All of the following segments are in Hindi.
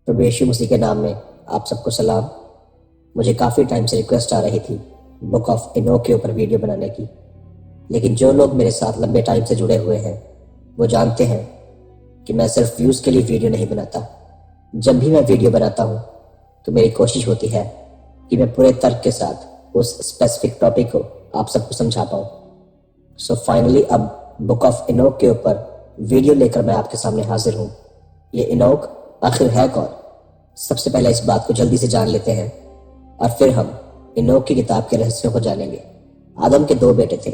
प्रभु यीशु मसीह के नाम में आप सबको सलाम। मुझे काफ़ी टाइम से रिक्वेस्ट आ रही थी बुक ऑफ इनोक के ऊपर वीडियो बनाने की, लेकिन जो लोग मेरे साथ लंबे टाइम से जुड़े हुए हैं वो जानते हैं कि मैं सिर्फ व्यूज़ के लिए वीडियो नहीं बनाता। जब भी मैं वीडियो बनाता हूँ तो मेरी कोशिश होती है कि मैं पूरे तर्क के साथ उस स्पेसिफिक टॉपिक को आप सबको समझा पाऊँ। सो फाइनली अब बुक ऑफ इनोक के ऊपर वीडियो लेकर मैं आपके सामने हाजिर हूँ। ये इनोक आखिर है कौन? सबसे पहले इस बात को जल्दी से जान लेते हैं और फिर हम इनोक की किताब के रहस्यों को जानेंगे। आदम के 2 बेटे थे,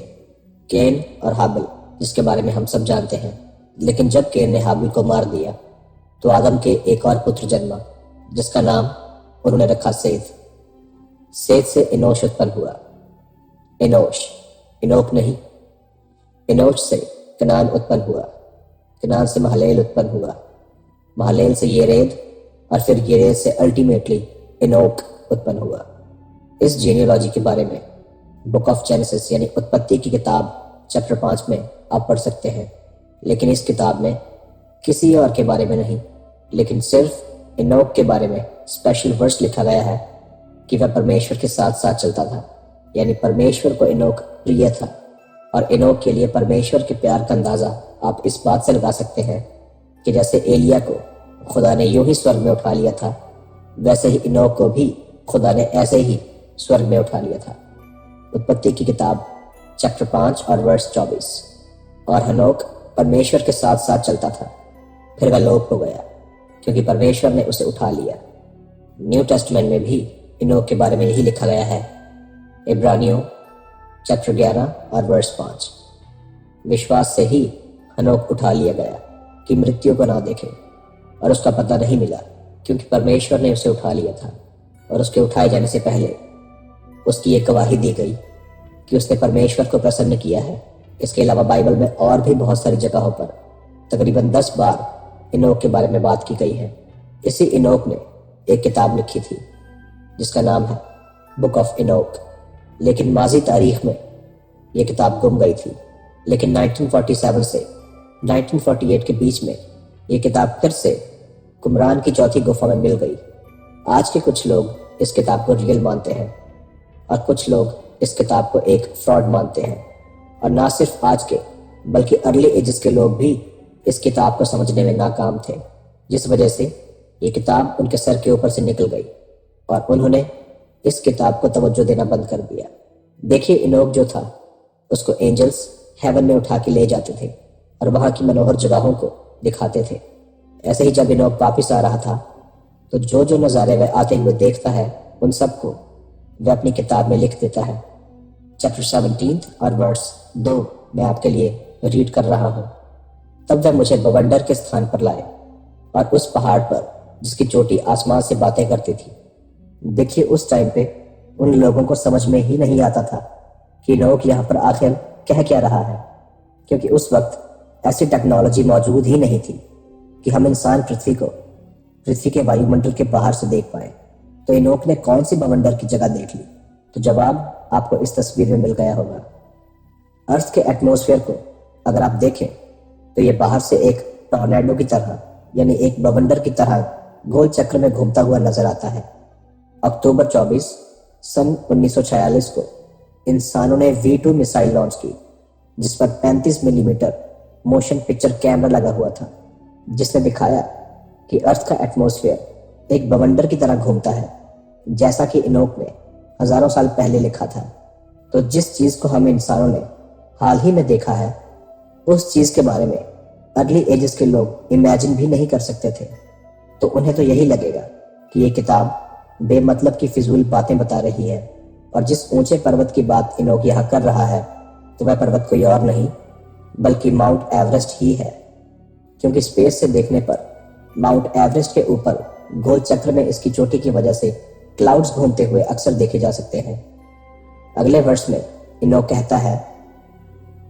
केन और हाबिल, जिसके बारे में हम सब जानते हैं। लेकिन जब केन ने हाबिल को मार दिया तो आदम के एक और पुत्र जन्मा, जिसका नाम उन्होंने रखा सेत। सेत से इनोश उत्पन्न हुआ। इनोश, इनोक नहीं। इनोश से कनान उत्पन्न हुआ। कनान से महलेल उत्पन्न हुआ। महलेल से येरेद और फिर येरेद से अल्टीमेटली इनोक उत्पन्न हुआ। इस जीनियोलॉजी के बारे में बुक ऑफ जेनेसिस यानी उत्पत्ति की किताब चैप्टर 5 में आप पढ़ सकते हैं। लेकिन इस किताब में किसी और के बारे में नहीं, लेकिन सिर्फ इनोक के बारे में स्पेशल वर्स लिखा गया है कि वह परमेश्वर के साथ साथ चलता था। यानी परमेश्वर को इनोक प्रिय था। और इनोक के लिए परमेश्वर के प्यार का अंदाज़ा आप इस बात से लगा सकते हैं कि जैसे एलिया को खुदा ने यूं ही स्वर्ग में उठा लिया था, वैसे ही इनोक को भी खुदा ने ऐसे ही स्वर्ग में उठा लिया था। उत्पत्ति की किताब चैप्टर 5 और वर्स 24। और हनोक परमेश्वर के साथ साथ चलता था, फिर वह लोप हो गया क्योंकि परमेश्वर ने उसे उठा लिया। न्यू टेस्टमेंट में भी इनोक के बारे में यही लिखा गया है। इब्रानियों चैप्टर 11 और वर्स 5। विश्वास से ही हनोक उठा लिया गया कि मृत्यु को ना देखे, और उसका पता नहीं मिला क्योंकि परमेश्वर ने उसे उठा लिया था। और उसके उठाए जाने से पहले उसकी एक गवाही दी गई कि उसने परमेश्वर को प्रसन्न किया है। इसके अलावा बाइबल में और भी बहुत सारी जगहों पर तकरीबन 10 बार इनोक के बारे में बात की गई है। इसी इनोक ने एक किताब लिखी थी जिसका नाम है बुक ऑफ इनोक। लेकिन माजी तारीख में यह किताब गुम गई थी। लेकिन 1947 से 1948 के बीच में ये किताब फिर से कुमरान की चौथी गुफा में मिल गई। आज के कुछ लोग इस किताब को रियल मानते हैं और कुछ लोग इस किताब को एक फ्रॉड मानते हैं। और ना सिर्फ आज के बल्कि अर्ली एजेस के लोग भी इस किताब को समझने में नाकाम थे, जिस वजह से ये किताब उनके सर के ऊपर से निकल गई और उन्होंने इस किताब को तवज्जो देना बंद कर दिया। देखिए, इनोक जो था उसको एंजल्स हेवन में उठा के ले जाते थे और वहाँ की मनोहर जगहों को दिखाते थे। ऐसे ही जब इनोक वापिस आ रहा था तो जो जो नज़ारे वह आते हुए देखता है उन सबको वह अपनी किताब में लिख देता है। चैप्टर 17 और वर्स 2 मैं आपके लिए रीड कर रहा हूँ। तब वह मुझे बवंडर के स्थान पर लाए और उस पहाड़ पर जिसकी चोटी आसमान से बातें करती थी। देखिए, उस टाइम पे उन लोगों को समझ में ही नहीं आता था कि इनोक यहाँ पर आखिर कह क्या रहा है, क्योंकि उस वक्त ऐसी टेक्नोलॉजी मौजूद ही नहीं थी कि हम इंसान पृथ्वी के वायुमंडल के बाहर से देख पाए। तो इनोक ने कौन सी बवंडर की जगह देख ली? तो जवाब आपको इस तस्वीर में मिल गया होगा। अर्थ के एटमॉस्फेयर को अगर आप देखें तो ये बाहर से एक टॉर्नेडो की तरह यानी एक बवंडर की तरह गोल चक्र में घूमता हुआ नजर आता है। अक्टूबर 24 सन 1946 को इंसानों ने V2 मिसाइल लॉन्च की, जिस पर 35 मिलीमीटर मोशन पिक्चर कैमरा लगा हुआ था, जिसने दिखाया कि अर्थ का एटमॉस्फेयर एक बवंडर की तरह घूमता है, जैसा कि इनोक ने हजारों साल पहले लिखा था। तो जिस चीज को हम इंसानों ने हाल ही में देखा है, उस चीज के बारे में अर्ली एजेस के लोग इमेजिन भी नहीं कर सकते थे। तो उन्हें तो यही लगेगा कि ये किताब बेमतलब की फिजूल बातें बता रही है। और जिस ऊंचे पर्वत की बात इनोक यहाँ कर रहा है तो वह पर्वत कोई और नहीं बल्कि माउंट एवरेस्ट ही है, क्योंकि स्पेस से देखने पर माउंट एवरेस्ट के ऊपर गोल चक्र में इसकी चोटी की वजह से क्लाउड्स घूमते हुए अक्सर देखे जा सकते हैं। अगले वर्ष में इनोक कहता है,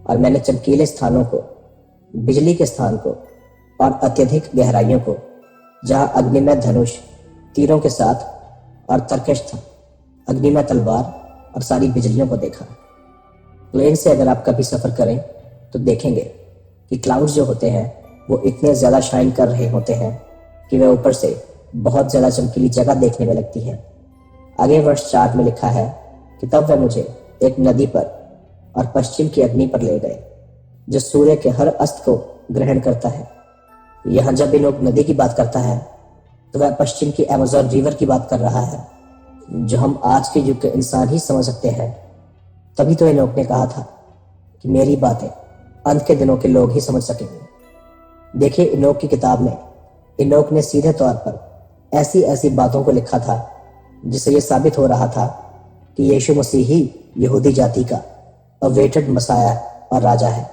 और मैंने चमकीले स्थानों को, बिजली के स्थान को और अत्यधिक गहराइयों को, जहां अग्निमय धनुष तीरों के साथ और तरकश था, अग्निमय तलवार और सारी बिजलियों को देखा। प्लेन से अगर आप कभी सफर करें तो देखेंगे कि क्लाउड्स जो होते हैं वो इतने ज़्यादा शाइन कर रहे होते हैं कि वे ऊपर से बहुत ज्यादा चमकीली जगह देखने में लगती है। आगे वर्ष 4 में लिखा है कि तब वह मुझे एक नदी पर और पश्चिम की अग्नि पर ले गए जो सूर्य के हर अस्त को ग्रहण करता है। यहाँ जब इनोक नदी की बात करता है तो वह पश्चिम की अमेज़न रिवर की बात कर रहा है, जो हम आज के युग के इंसान ही समझ सकते हैं। तभी तो इनोक ने कहा था कि मेरी बातें अंत के दिनों के लोग ही समझ सकेंगे। देखिए, इनोक की किताब में इनोक ने सीधे तौर पर ऐसी ऐसी बातों को लिखा था जिससे यह साबित हो रहा था कि यीशु मसीह ही यहूदी जाति का अवेटेड मसाया और राजा है।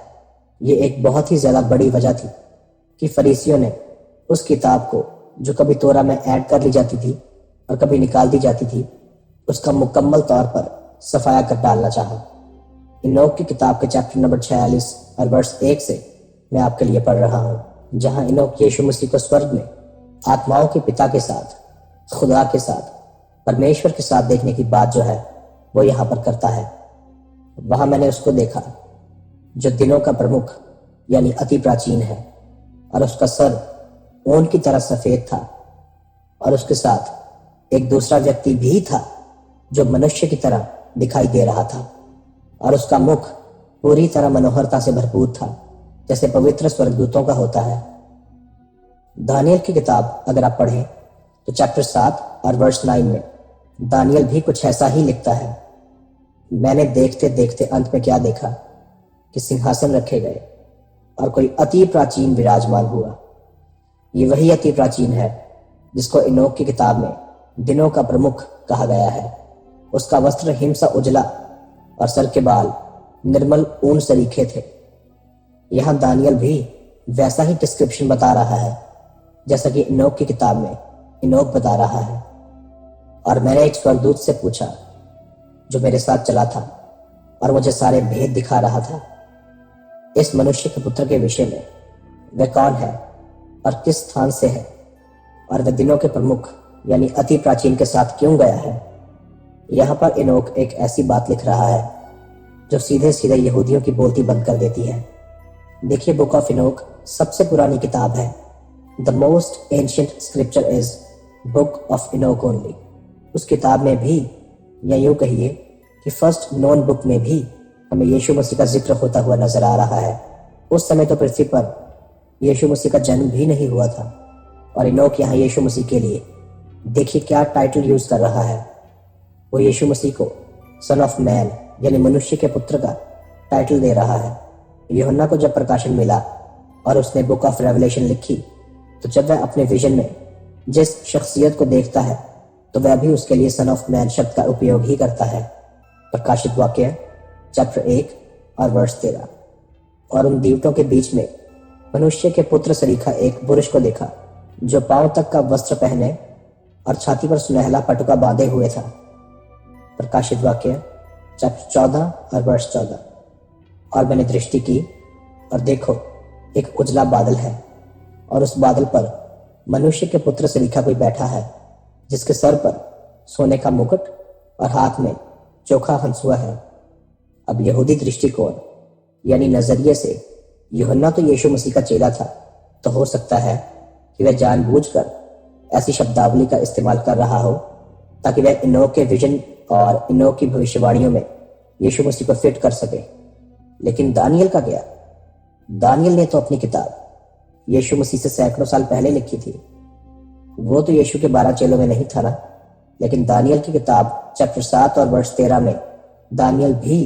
ये एक बहुत ही ज्यादा बड़ी वजह थी कि फरीसियों ने उस किताब को, जो कभी तोरा में ऐड कर ली जाती थी और कभी निकाल दी जाती थी, उसका मुकम्मल तौर पर सफाया कर डालना चाहा। इनोक की किताब के चैप्टर नंबर 46 और वर्ष 1 से मैं आपके लिए पढ़ रहा हूँ, जहाँ इनोक यीशु मसीह को स्वर्ग में आत्माओं के पिता के साथ, खुदा के साथ, परमेश्वर के साथ देखने की बात जो है वो यहाँ पर करता है। वहां मैंने उसको देखा जो दिनों का प्रमुख यानी अति प्राचीन है, और उसका सर ऊन की तरह सफेद था, और उसके साथ एक दूसरा व्यक्ति भी था जो मनुष्य की तरह दिखाई दे रहा था, और उसका मुख पूरी तरह मनोहरता से भरपूर था जैसे पवित्र स्वर्गदूतों का होता है। दानियल की किताब अगर आप पढ़ें तो चैप्टर 7 और वर्ष 9 में दानियल भी कुछ ऐसा ही लिखता है। मैंने देखते देखते अंत में क्या देखा कि सिंहासन रखे गए और कोई अति प्राचीन विराजमान हुआ। ये वही अति प्राचीन है जिसको इनोक की किताब में दिनों का प्रमुख कहा गया है। उसका वस्त्र हिम सा उजला और सर के बाल निर्मल ऊन सरीखे थे। यहाँ दानियल भी वैसा ही डिस्क्रिप्शन बता रहा है जैसा कि इनोक की किताब में इनोक बता रहा है। और मैंने एक स्वर्गदूत से पूछा जो मेरे साथ चला था और मुझे सारे भेद दिखा रहा था, इस मनुष्य के पुत्र के विषय में वह कौन है और किस स्थान से है, और वह दिनों के प्रमुख यानी अति प्राचीन के साथ क्यों गया है। यहाँ पर इनोक एक ऐसी बात लिख रहा है जो सीधे सीधे यहूदियों की बोलती बंद कर देती है। देखिए, बुक ऑफ इनोक सबसे पुरानी किताब है। The most ancient scripture is book of Enoch only. उस किताब में भी, या यूं कहिए कि फर्स्ट नॉन बुक में भी, हमें यीशु मसीह का जिक्र होता हुआ नजर आ रहा है। उस समय तो पृथ्वी पर यीशु मसीह का जन्म भी नहीं हुआ था, और इनोक यहाँ यीशु मसीह के लिए देखिए क्या टाइटल यूज कर रहा है। वो यीशु मसीह को सन ऑफ मैन यानी मनुष्य के पुत्र का टाइटल दे रहा है। यूहन्ना को जब प्रकाशन मिला और उसने बुक ऑफ रेवलेशन लिखी, तो जब वह अपने विजन में जिस शख्सियत को देखता है तो वह भी उसके लिए सन ऑफ मैन शब्द का उपयोग ही करता है। प्रकाशित वाक्य चैप्टर 1 और वर्ष 13। और उन दीवटों के बीच में मनुष्य के पुत्र सरीखा एक पुरुष को देखा जो पांव तक का वस्त्र पहने और छाती पर सुनहला पटुका बांधे हुए था। प्रकाशित वाक्य चैप्टर 14 और वर्ष 14। और मैंने दृष्टि की और देखो, एक उजला बादल है, और उस बादल पर मनुष्य के पुत्र से लिखा कोई बैठा है, जिसके सर पर सोने का मुकुट और हाथ में चोखा हंसुआ है। अब यहूदी दृष्टिकोण यानी नजरिए से यूहन्ना तो यीशु मसीह का चेला था, तो हो सकता है कि वह जानबूझकर ऐसी शब्दावली का इस्तेमाल कर रहा हो ताकि वह इनोक के विजन और इनोक की भविष्यवाणियों में यीशु मसीह को फिट कर सके। लेकिन दानियल का क्या? दानियल ने तो अपनी किताब यीशु मसीह से सैकड़ों साल पहले लिखी थी। वो तो यीशु के 12 चेलों में नहीं था ना। लेकिन दानियल की किताब चैप्टर 7 और वर्ष 13 में दानियल भी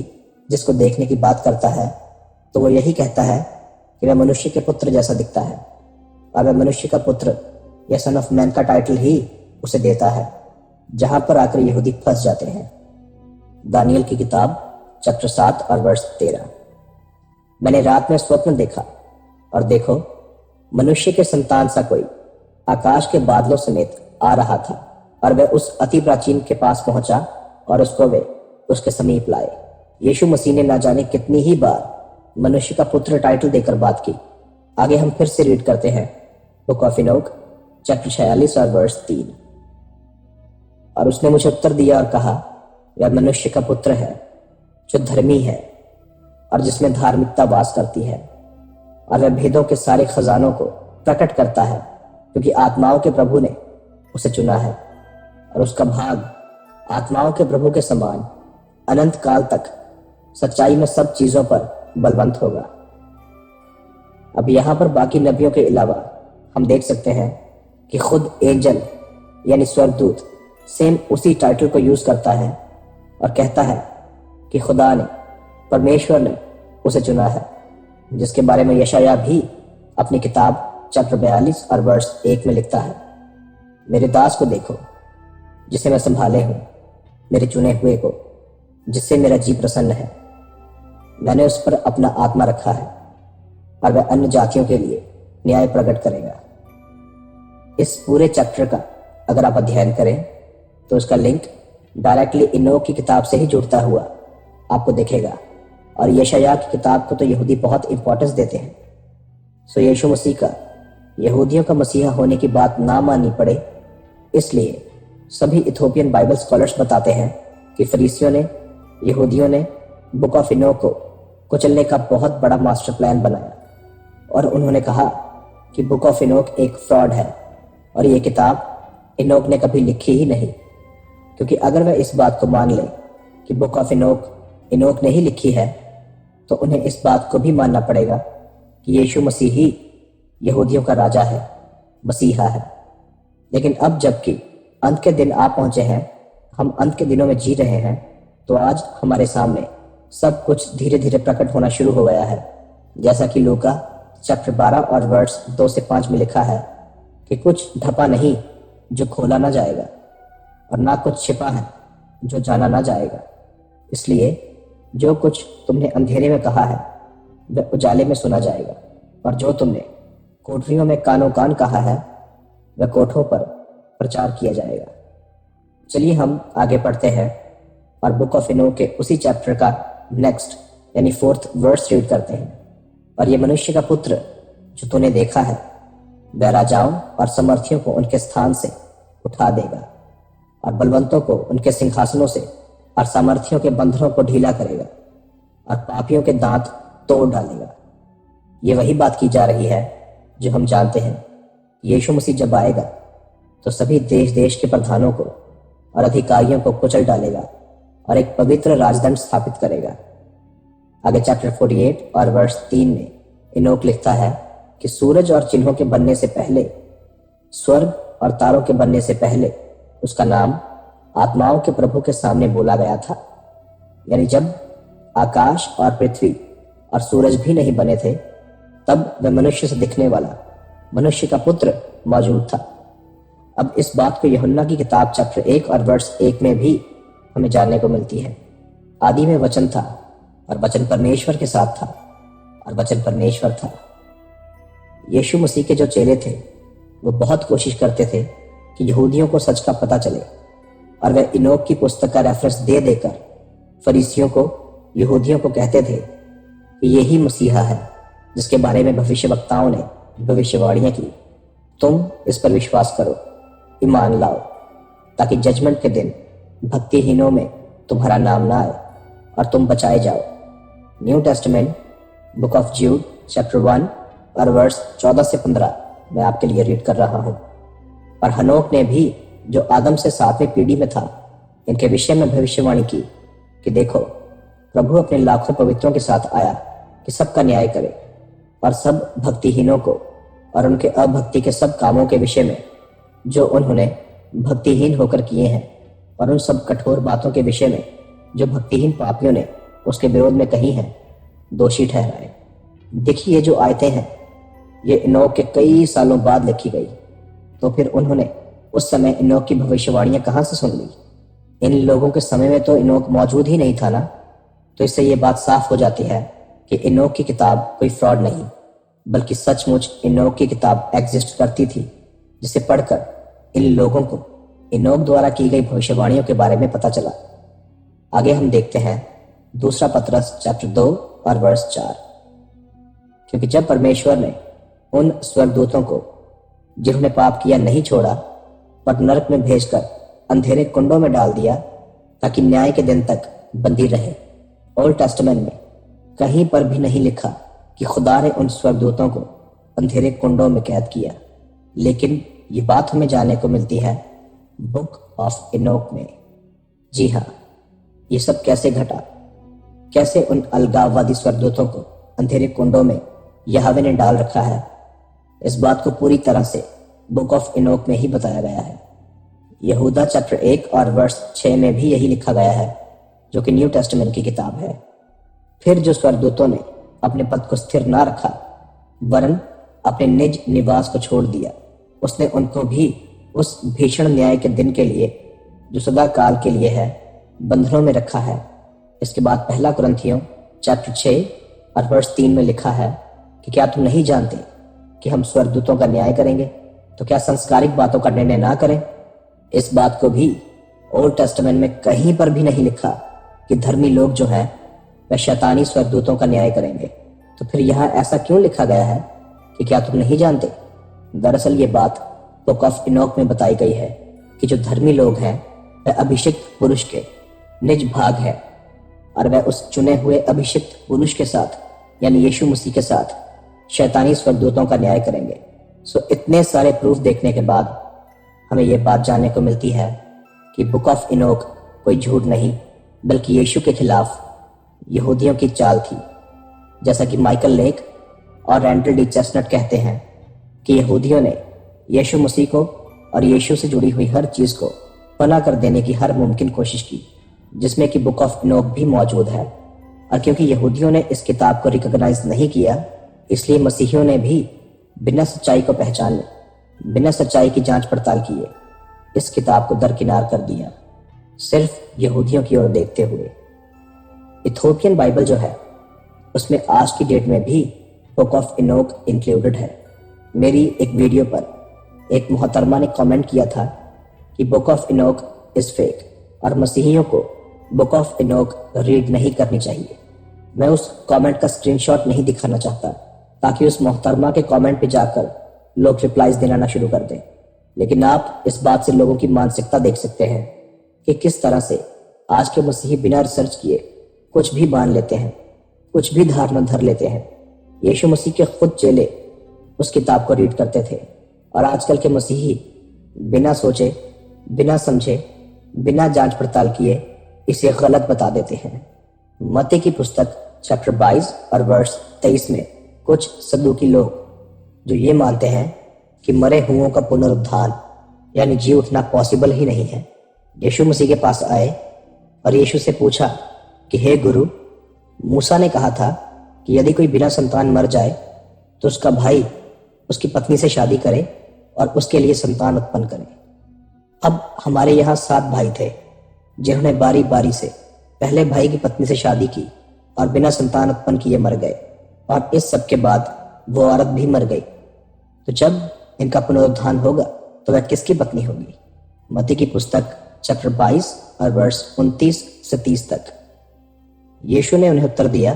जिसको देखने की बात करता है, तो वो यही कहता है कि वह मनुष्य के पुत्र जैसा दिखता है, और वह मनुष्य का पुत्र या सन ऑफ मैन का टाइटल ही उसे देता है, जहां पर आकर यहूदी फंस जाते हैं। दानियल की किताब चैप्टर 7 और वर्ष 13। मैंने रात में स्वप्न देखा, और देखो, मनुष्य के संतान सा कोई आकाश के बादलों समेत आ रहा था, और वह उस अति प्राचीन के पास पहुंचा और उसको वे उसके समीप लाए। यीशु मसीह ने ना जाने कितनी ही बार मनुष्य का पुत्र टाइटल देकर बात की। आगे हम फिर से रीड करते हैं बुक ऑफ इनोक चैप्टर 46 और वर्ष 3। और उसने मुझे उत्तर दिया और कहा, वह मनुष्य का पुत्र है जो धर्मी है और जिसमें धार्मिकता वास करती है, और वह भेदों के सारे खजानों को प्रकट करता है, क्योंकि आत्माओं के प्रभु ने उसे चुना है और उसका भाग आत्माओं के प्रभु के समान अनंत काल तक सच्चाई में सब चीजों पर बलवंत होगा। अब यहां पर बाकी नबियों के अलावा हम देख सकते हैं कि खुद एंजल यानी स्वर्गदूत सेम उसी टाइटल को यूज करता है और कहता है कि खुदा ने, परमेश्वर ने उसे चुना है, जिसके बारे में यशायाह भी अपनी किताब चैप्टर 42 और वर्स 1 में लिखता है, मेरे दास को देखो जिसे मैं संभाले हूं, मेरे चुने हुए को जिससे मेरा जी प्रसन्न है। मैंने उस पर अपना आत्मा रखा है और वह अन्य जातियों के लिए न्याय प्रकट करेगा। इस पूरे चैप्टर का अगर आप अध्ययन करें तो उसका लिंक डायरेक्टली इनोक की किताब से ही जुड़ता हुआ आपको दिखेगा और यशायाह की किताब को तो यहूदी बहुत इंपॉर्टेंस देते हैं। सो यीशु मसीह का यहूदियों का मसीहा होने की बात ना माननी पड़े, इसलिए सभी इथोपियन बाइबल स्कॉलर्स बताते हैं कि फरीसियों ने, यहूदियों ने बुक ऑफ इनोक को कुचलने का बहुत बड़ा मास्टर प्लान बनाया और उन्होंने कहा कि बुक ऑफ इनोक एक फ्रॉड है और ये किताब इनोक ने कभी लिखी ही नहीं, क्योंकि अगर वह इस बात को मान ले कि बुक ऑफ इनोक ने ही लिखी है तो उन्हें इस बात को भी मानना पड़ेगा कि यीशु मसीह ही यहूदियों का राजा है, मसीहा है। लेकिन अब जबकि अंत के दिन आ पहुंचे हैं, हम अंत के दिनों में जी रहे हैं, तो आज हमारे सामने सब कुछ धीरे धीरे प्रकट होना शुरू हो गया है। जैसा कि लूका चैप्टर 12 और वर्स 2 से 5 में लिखा है कि कुछ ढपा नहीं जो खोला ना जाएगा और ना कुछ छिपा है जो जाना ना जाएगा। इसलिए जो कुछ तुमने अंधेरे में कहा है वह उजाले में सुना जाएगा, और जो तुमने कोठरियों में कानों कान कहा है वह कोठों पर प्रचार किया जाएगा। चलिए हम आगे पढ़ते हैं और बुक ऑफ इनोक के उसी चैप्टर का नेक्स्ट यानी 4th वर्स रीड करते हैं। और ये मनुष्य का पुत्र जो तूने देखा है वह राजाओं और समर्थियों को उनके स्थान से उठा देगा और बलवंतों को उनके सिंहासनों से और सामर्थियों के बंधनों को ढीला करेगा और पापियों के दांत तोड़ डालेगा। ये वही बात की जा रही है जो हम जानते हैं। यीशु मसीह जब आएगा तो सभी देश देश के प्रधानों को और अधिकारियों को कुचल डालेगा और एक पवित्र राजदंड स्थापित करेगा। आगे चैप्टर 48 और वर्स 3 में इनोक लिखता है कि सूरज और चिन्हों के बनने से पहले, स्वर्ग और तारों के बनने से पहले उसका नाम आत्माओं के प्रभु के सामने बोला गया था। यानी जब आकाश और पृथ्वी और सूरज भी नहीं बने थे तब वह मनुष्य से दिखने वाला मनुष्य का पुत्र मौजूद था। अब इस बात को यूहन्ना की किताब चैप्टर 1 और वर्स 1 में भी हमें जानने को मिलती है। आदि में वचन था और वचन परमेश्वर के साथ था और वचन परमेश्वर था। यीशु मसीह के जो चेले थे वो बहुत कोशिश करते थे कि यहूदियों को सच का पता चले, और वह इनोक की पुस्तक का रेफरेंस दे देकर फरीसियों को, यहूदियों को कहते थे कि यही मसीहा है जिसके बारे में भविष्यवक्ताओं ने भविष्यवाणियां की। तुम इस पर विश्वास करो, ईमान लाओ, ताकि जजमेंट के दिन भक्तिहीनों में तुम्हारा नाम ना आए और तुम बचाए जाओ। New testament book of Jude chapter 1 और वर्स 14 से 15 मैं आपके लिए रीड कर रहा हूं। और हनोक ने भी जो आदम से 7वीं पीढ़ी में था इनके विषय में भविष्यवाणी की कि देखो, प्रभु अपने लाखों पवित्रों के साथ आया कि सबका न्याय करे और सब भक्तिहीनों को और उनके अभक्ति के सब कामों के विषय में जो उन्होंने भक्तिहीन होकर किए हैं, और उन सब कठोर बातों के विषय में जो भक्तिहीन पापियों ने उसके विरोध में कही हैं, दोषी ठहराए। देखिए, ये जो आयतें हैं ये इनोक के कई सालों बाद लिखी गई, तो फिर उन्होंने उस समय इनोक की भविष्यवाणियां कहां से सुन ली? इन लोगों के समय में तो इनोक मौजूद ही नहीं था ना। तो इससे ये बात साफ हो जाती है कि इनोक की किताब कोई फ्रॉड नहीं, बल्कि सचमुच इनोक की किताब एग्जिस्ट करती थी, जिसे पढ़कर इन लोगों को इनोक द्वारा की गई भविष्यवाणियों के बारे में पता चला। आगे हम देखते हैं दूसरा पतरस चैप्टर 2 और वर्स 4। क्योंकि जब परमेश्वर ने उन स्वर्गदूतों को जिन्होंने पाप किया नहीं छोड़ा, पर नरक में भेजकर अंधेरे कुंडों में डाल दिया ताकि न्याय के दिन तक बंदी रहे, ओल्ड टेस्टामेंट में कहीं पर भी नहीं लिखा कि खुदा ने उन स्वर्गदूतों को अंधेरे कुंडों में कैद किया, लेकिन ये बात हमें जानने को मिलती है बुक ऑफ इनोक में। जी हाँ, ये सब कैसे घटा, कैसे उन अलगाववादी स्वर्गदूतों को अंधेरे कुंडों में यहोवा ने डाल रखा है, इस बात को पूरी तरह से बुक ऑफ इनोक में ही बताया गया है। यहूदा चैप्टर 1 और वर्ष 6 में भी यही लिखा गया है, जो कि न्यू टेस्टामेंट की किताब है। फिर जो स्वर्गदूतों ने अपने पद को स्थिर ना रखा वरन अपने निज निवास को छोड़ दिया, उसने उनको भी उस भीषण न्याय के दिन के लिए, जो सदा काल के लिए है, बंधनों में रखा है। इसके बाद पहला कुरिन्थियों चैप्टर 6 और वर्ष 3 में लिखा है कि क्या तुम नहीं जानते कि हम स्वर्गदूतों का न्याय करेंगे, तो क्या संस्कारिक बातों का निर्णय ना करें। इस बात को भी ओल्ड टेस्टामेंट में कहीं पर भी नहीं लिखा कि धर्मी लोग जो हैं वह शैतानी स्वर्गदूतों का न्याय करेंगे। तो फिर यहाँ ऐसा क्यों लिखा गया है कि क्या तुम नहीं जानते। दरअसल ये बात बुक ऑफ इनोक में बताई गई है कि जो धर्मी लोग हैं वह अभिषिक्त पुरुष के निज भाग है, और वह उस चुने हुए अभिषिक्त पुरुष के साथ यानी यीशु मसीह के साथ शैतानी स्वर्गदूतों का न्याय करेंगे। सो इतने सारे प्रूफ देखने के बाद हमें यह बात जानने को मिलती है कि बुक ऑफ इनोक कोई झूठ नहीं बल्कि यीशु के खिलाफ यहूदियों की चाल थी। जैसा कि माइकल लेक और रैंडल डी चेस्टनट कहते हैं कि यहूदियों ने यीशु मसीह को और यीशु से जुड़ी हुई हर चीज को पना कर देने की हर मुमकिन कोशिश की, जिसमें कि बुक ऑफ इनोक भी मौजूद है। और क्योंकि यहूदियों ने इस किताब को रिकॉग्नाइज नहीं किया, इसलिए मसीहियों ने भी बिना सच्चाई को पहचाने, बिना सच्चाई की जांच पड़ताल किए इस किताब को दरकिनार कर दिया, सिर्फ यहूदियों की ओर देखते हुए। इथोपियन बाइबल जो है उसमें आज की डेट में भी बुक ऑफ इनोक इंक्लूडेड है। मेरी एक वीडियो पर एक मोहतरमा ने कमेंट किया था कि book of Enoch is fake और मसीहियों को बुक ऑफ इनोक रीड नहीं करनी चाहिए। मैं उस कमेंट का स्क्रीनशॉट नहीं दिखाना चाहता ताकि उस मोहतरमा के कमेंट पे जाकर लोग रिप्लाईज देना ना शुरू कर दें, लेकिन आप इस बात से लोगों की मानसिकता देख सकते हैं कि किस तरह से आज के मसीही बिना रिसर्च किए कुछ भी मान लेते हैं, कुछ भी धारणा धर लेते हैं। यीशु मसीह के खुद चेले उस किताब को रीड करते थे और आजकल के मसीही बिना सोचे, बिना समझे, बिना जांच पड़ताल किए इसे गलत बता देते हैं। मत्ती की पुस्तक चैप्टर 22 और वर्ष 23 में कुछ सदूकी लोग जो ये मानते हैं कि मरे हुओं का पुनरुत्थान यानी जी उठना पॉसिबल ही नहीं है, यीशु मसीह के पास आए और यीशु से पूछा कि हे गुरु, मूसा ने कहा था कि यदि कोई बिना संतान मर जाए तो उसका भाई उसकी पत्नी से शादी करे और उसके लिए संतान उत्पन्न करे। अब हमारे यहाँ 7 भाई थे जिन्होंने बारी बारी से पहले भाई की पत्नी से शादी की और बिना संतान उत्पन्न किए मर गए, और इस सब के बाद वो औरत भी मर गई। तो जब इनका पुनरुत्थान होगा तो वह किसकी पत्नी होगी। मत्ती की पुस्तक चैप्टर 22 और वर्ष 29 से 30 तक। यीशु ने उन्हें उत्तर दिया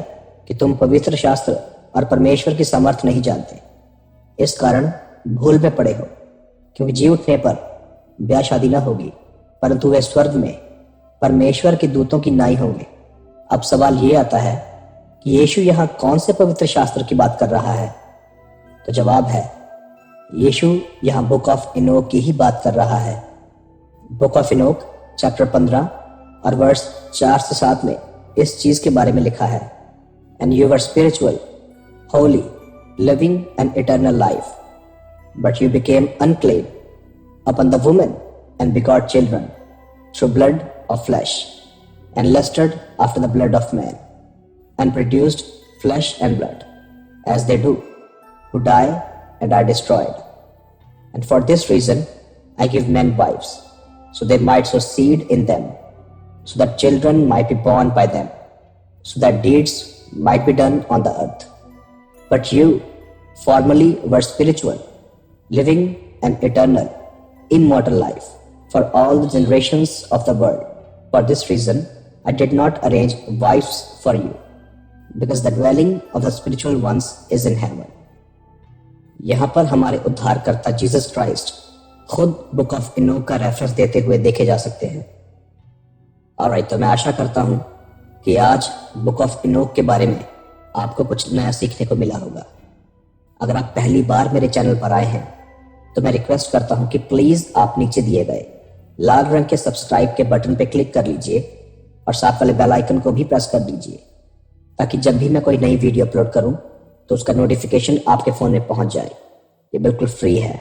कि तुम पवित्र शास्त्र और परमेश्वर की सामर्थ्य नहीं जानते, इस कारण भूल में पड़े हो, क्योंकि जी उठने पर ब्याह शादी ना होगी, परंतु वे स्वर्ग में परमेश्वर के दूतों की नाई होंगे। अब सवाल ये आता है कि यीशु यहाँ कौन से पवित्र शास्त्र की बात कर रहा है। तो जवाब है, यीशु यहाँ बुक ऑफ इनोक की ही बात कर रहा है। बुक ऑफ इनोक चैप्टर 15 और वर्ष 4 से 7 में इस चीज के बारे में लिखा है, and you were spiritual, Holi, living an eternal life, but you became unclean upon the woman and begot children through blood of flesh, and lusted after the blood of man, and produced flesh and blood, as they do, who die and are destroyed. And for this reason I give men wives, so they might sow seed in them, so that children might be born by them, so that deeds might be done on the earth. But you formerly were spiritual, living an eternal, immortal life for all the generations of the world. For this reason I did not arrange wives for you, because the dwelling of the spiritual ones is in heaven. यहाँ पर हमारे उद्धारकर्ता जीसस क्राइस्ट खुद बुक ऑफ इनोक का रेफरेंस देते हुए देखे जा सकते हैं। ऑलराइट, तो मैं आशा करता हूँ कि आज बुक ऑफ इनोक के बारे में आपको कुछ नया सीखने को मिला होगा। अगर आप पहली बार मेरे चैनल पर आए हैं तो मैं रिक्वेस्ट करता हूं कि प्लीज आप नीचे दिए गए लाल रंग के सब्सक्राइब के बटन पे क्लिक कर लीजिए और साथ वाले बेल आइकन को भी प्रेस कर दीजिए, ताकि जब भी मैं कोई नई वीडियो अपलोड करूं तो उसका नोटिफिकेशन आपके फोन में पहुंच जाए। ये बिल्कुल फ्री है।